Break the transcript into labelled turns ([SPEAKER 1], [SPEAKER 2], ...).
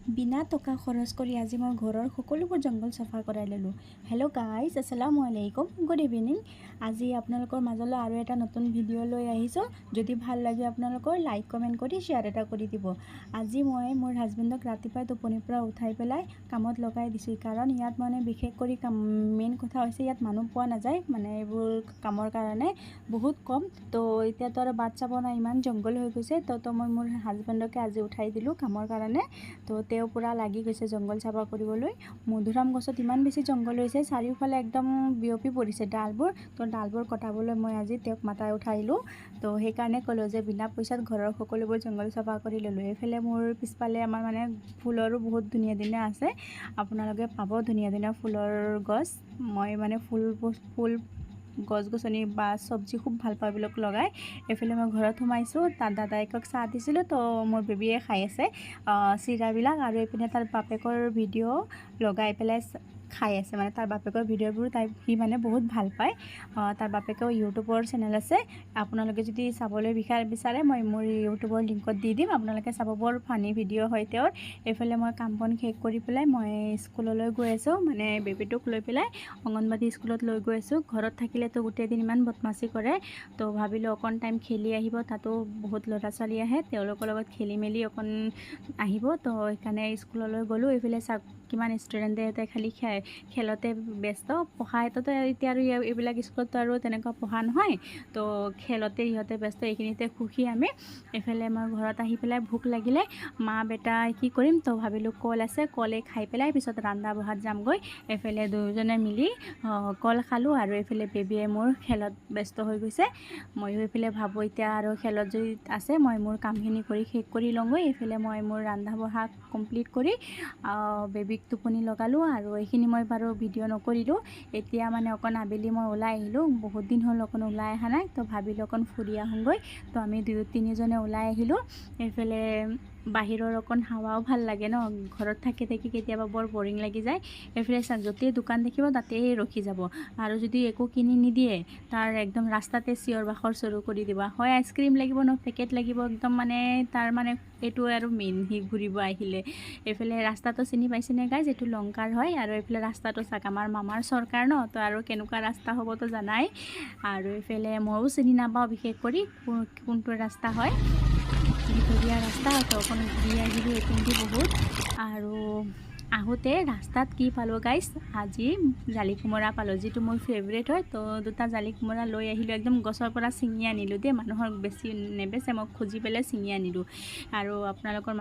[SPEAKER 1] বিনা টকা খৰচ কৰি আজি মই ঘৰৰ সকলোবোৰ জংঘল চাফা কৰাই ল'লোঁ। হেল্ল' গাইজ, আসসালামু আলাইকুম, গুড ইভিনিং। আজি আপোনালোকৰ মাজলৈ আৰু এটা নতুন ভিডিঅ' লৈ আহিছোঁ। যদি ভাল লাগে আপোনালোকৰ লাইক কমেণ্ট কৰি শ্বেয়াৰ এটা কৰি দিব। আজি মই মোৰ হাজবেণ্ডক ৰাতিপুৱাই টোপনিৰ পৰা উঠাই পেলাই কামত লগাই দিছোঁ, কাৰণ ইয়াত মানে বিশেষ কৰি মেইন কথা হৈছে ইয়াত মানুহ পোৱা নাযায়, মানে এইবোৰ কামৰ কাৰণে বহুত কম। তো এতিয়াতো আৰু বাট চাব নাই, ইমান জংঘল হৈ গৈছে। তো মই মোৰ হাজবেণ্ডকে আজি উঠাই দিলোঁ কামৰ কাৰণে। তো তেওঁ পূৰা লাগি গৈছে জংঘল চাফা কৰিবলৈ। মধুৰাম গছত ইমান বেছি জংঘল হৈছে, চাৰিওফালে একদম বিয়পি পৰিছে ডালবোৰ। তো ডালবোৰ কটাবলৈ মই আজি তেওঁক মাতাই উঠাইলোঁ। তো সেইকাৰণে ক'লোঁ যে বিনা পইচাত ঘৰৰ সকলোবোৰ জংঘল চাফা কৰি ল'লোঁ। এইফালে মোৰ পিছফালে আমাৰ মানে ফুলৰো বহুত ধুনীয়া ধুনীয়া আছে, আপোনালোকে পাব ধুনীয়া ধুনীয়া ফুলৰ গছ। মই মানে ফুল গছ গছনি বা চব্জি খুব ভাল পাওঁ এইবিলাক লগাই। এইফালে মই ঘৰত সোমাইছোঁ, তাত দাদাইকক চাহ দিছিলোঁ। তো মোৰ বেবীয়ে খাই আছে চিৰাবিলাক, আৰু এইপিনে তাৰ বাপেকৰ ভিডিঅ' লগাই পেলাই খাই আছে। মানে তাৰ বাপেকৰ ভিডিঅ'বোৰ সি মানে বহুত ভাল পায়। তাৰ বাপেকেও ইউটিউবৰ চেনেল আছে, আপোনালোকে যদি চাবলৈ বিচাৰে মই মোৰ ইউটিউবৰ লিংকত দি দিম, আপোনালোকে চাব। বৰ ফানি ভিডিঅ' হয় তেওঁৰ। এইফালে মই কাম বন শেষ কৰি পেলাই মই স্কুললৈ গৈ আছোঁ, মানে বেবীটোক লৈ পেলাই অংগনবাড়ী স্কুলত লৈ গৈ আছোঁ। ঘৰত থাকিলেতো গোটেই দিন ইমান বদমাচি কৰে, তো ভাবিলোঁ অকণ টাইম খেলি আহিব, তাতো বহুত ল'ৰা ছোৱালী আহে, তেওঁলোকৰ লগত খেলি মেলি অকণ আহিব। তো সেইকাৰণে স্কুললৈ গ'লোঁ। এইফালে চাওক কিমান ষ্টুডেণ্টে খালি খেলতে ব্যস্ত। পঢ়াটোতো এতিয়া আৰু এইবিলাক স্কুলততো আৰু তেনেকুৱা পঢ়া নহয়, তো খেলতে ইহঁতে ব্যস্ত। এইখিনিতে সুখী আমি। এইফালে মই ঘৰত আহি পেলাই ভোক লাগিলে, মা বেটা কি কৰিম, তো ভাবিলোঁ কল আছে, কলে খাই পেলাই পিছত ৰন্ধা বঢ়াত যামগৈ। এইফালে দুয়োজনে মিলি কল খালোঁ, আৰু এইফালে বেবীয়ে মোৰ খেলত ব্যস্ত হৈ গৈছে। ময়ো এইফালে ভাবোঁ এতিয়া আৰু খেলত যদি আছে মই মোৰ কামখিনি শেষ কৰি লওঁগৈ। এইফালে মই মোৰ ৰন্ধা বঢ়া কমপ্লিট কৰি বেবীক টোপনি লগালোঁ, আৰু এইখিনি মই বাৰু ভিডিঅ' নকৰিলোঁ। এতিয়া মানে অকণ আবেলি মই ওলাই আহিলোঁ, বহুত দিন হ'ল অকণ ওলাই অহা নাই, তো ভাবিলোঁ অকণ ফুৰি আহোঁগৈ। তো আমি তিনিজনে ওলাই আহিলোঁ। এইফালে বাহিৰৰ অকণ হাৱাও ভাল লাগে ন, ঘৰত থাকি থাকি কেতিয়াবা বৰ বৰিং লাগি যায়। এইফালে চাওক, য'তেই দোকান দেখিব তাতেই ৰখি যাব, আৰু যদি একো কিনি নিদিয়ে তাৰ একদম ৰাস্তাতে চিঞৰ বাখৰ চৰু কৰি দিব। হয় আইচক্ৰীম লাগিব, ন পেকেট লাগিব, একদম মানে তাৰ মানে এইটো আৰু মেইন সি ঘূৰিব আহিলে। এইফালে ৰাস্তাটো চিনি পাইছেনে গাইজ, এইটো লংকাৰ হয়। আৰু এইফালে ৰাস্তাটো চাওক, আমাৰ মামাৰ চৰকাৰ ন, তো আৰু কেনেকুৱা ৰাস্তা হ'বতো জানাই। আৰু এইফালে ময়ো চিনি নাপাওঁ বিশেষ কৰি কোনটো ৰাস্তা হয়, ভিতৰীয়া ৰাস্তা। তো অকণ ঘূৰি আহিলোঁ এইপিনেদি বহুত। আৰু আহোঁতে ৰাস্তাত কি পালোঁ গাইজ, আজি জালি কোমোৰা পালোঁ, যিটো মোৰ ফেভৰেট হয়। তো দুটা জালি কোমোৰা লৈ আহিলোঁ, একদম গছৰ পৰা ছিঙি আনিলোঁ দেই, মানুহক বেছি নেবেচে, মই খুজি পেলাই ছিঙি আনিলোঁ। আৰু আপোনালোকৰ